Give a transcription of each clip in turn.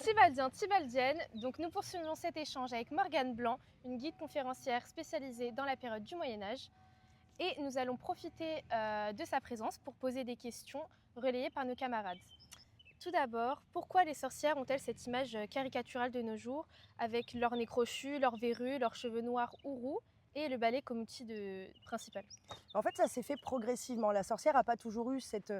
Thibaldiens, Thibaldiennes, donc nous poursuivons cet échange avec Morgane Blanc, une guide conférencière spécialisée dans la période du Moyen-Âge. Et nous allons profiter de sa présence pour poser des questions relayées par nos camarades. Tout d'abord, pourquoi les sorcières ont-elles cette image caricaturale de nos jours, avec leur nez crochu, leurs verrues, leurs cheveux noirs ou roux, et le balai comme outil principal? En fait, ça s'est fait progressivement. La sorcière n'a pas toujours eu cette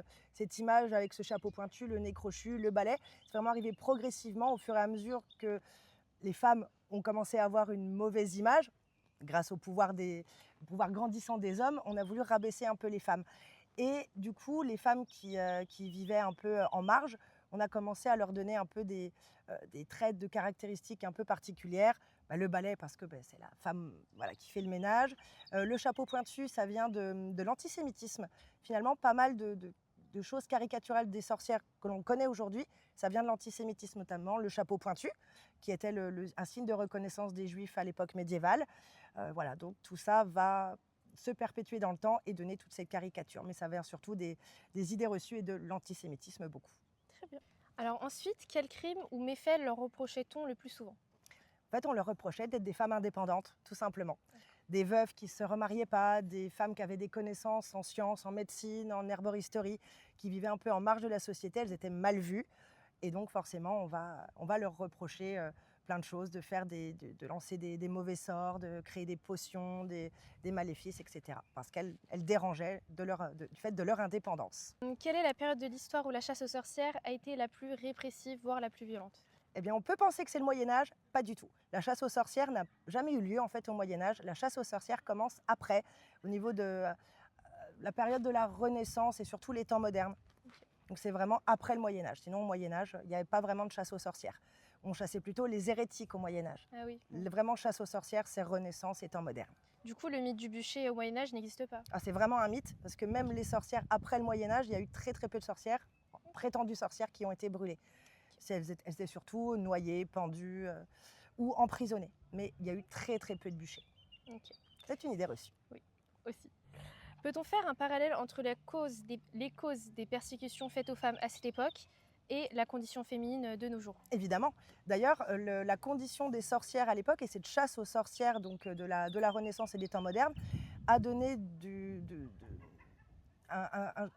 image avec ce chapeau pointu, le nez crochu, le balai. C'est vraiment arrivé progressivement au fur et à mesure que les femmes ont commencé à avoir une mauvaise image. Grâce au pouvoir grandissant des hommes, on a voulu rabaisser un peu les femmes. Et du coup, les femmes qui vivaient un peu en marge, on a commencé à leur donner un peu des traits de caractéristiques un peu particulières. Le balai, parce que c'est la femme voilà, qui fait le ménage. Le chapeau pointu, ça vient de l'antisémitisme. Finalement, pas mal de choses caricaturales des sorcières que l'on connaît aujourd'hui, ça vient de l'antisémitisme notamment. Le chapeau pointu, qui était un signe de reconnaissance des Juifs à l'époque médiévale. Voilà, donc tout ça va se perpétuer dans le temps et donner toute cette caricature. Mais ça vient surtout des idées reçues et de l'antisémitisme beaucoup. Très bien. Alors ensuite, quel crime ou méfait leur reprochait-on le plus souvent? En fait, on leur reprochait d'être des femmes indépendantes, tout simplement. Des veuves qui ne se remariaient pas, des femmes qui avaient des connaissances en sciences, en médecine, en herboristerie, qui vivaient un peu en marge de la société. Elles étaient mal vues. Et donc forcément, on va leur reprocher plein de choses, de lancer des mauvais sorts, de créer des potions, des maléfices, etc. Parce qu'elles dérangeaient du fait de leur indépendance. Quelle est la période de l'histoire où la chasse aux sorcières a été la plus répressive, voire la plus violente? Eh bien, on peut penser que c'est le Moyen-Âge, pas du tout. La chasse aux sorcières n'a jamais eu lieu en fait au Moyen-Âge. La chasse aux sorcières commence après, au niveau de la période de la Renaissance et surtout les temps modernes. Donc c'est vraiment après le Moyen-Âge. Sinon, au Moyen-Âge, il n'y avait pas vraiment de chasse aux sorcières. On chassait plutôt les hérétiques au Moyen-Âge. Ah oui. Vraiment, chasse aux sorcières, c'est Renaissance et temps moderne. Du coup, le mythe du bûcher au Moyen-Âge n'existe pas. Ah, c'est vraiment un mythe, parce que même les sorcières, après le Moyen-Âge, il y a eu très très peu de sorcières, prétendues sorcières, qui ont été brûlées. Elles étaient surtout noyées, pendues ou emprisonnées. Mais il y a eu très très peu de bûchers. Ok, C'est une idée reçue. oui, aussi. Peut-on faire un parallèle entre les causes des persécutions faites aux femmes à cette époque et la condition féminine de nos jours? Évidemment. D'ailleurs, la condition des sorcières à l'époque, et cette chasse aux sorcières donc, de la Renaissance et des temps modernes, a donné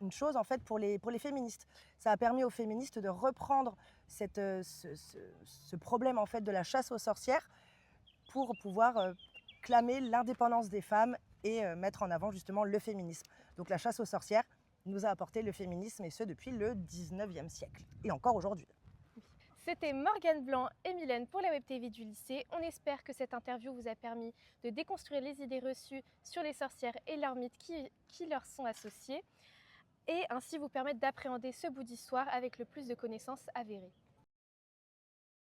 une chose en fait pour les féministes. Ça a permis aux féministes de reprendre ce problème en fait de la chasse aux sorcières pour pouvoir clamer l'indépendance des femmes et mettre en avant justement le féminisme. Donc la chasse aux sorcières nous a apporté le féminisme, et ce depuis le 19e siècle et encore aujourd'hui. C'était Morgane Blanc et Mylène pour la Web TV du lycée. On espère que cette interview vous a permis de déconstruire les idées reçues sur les sorcières et leurs mythes qui leur sont associés, et ainsi vous permettre d'appréhender ce bout d'histoire avec le plus de connaissances avérées.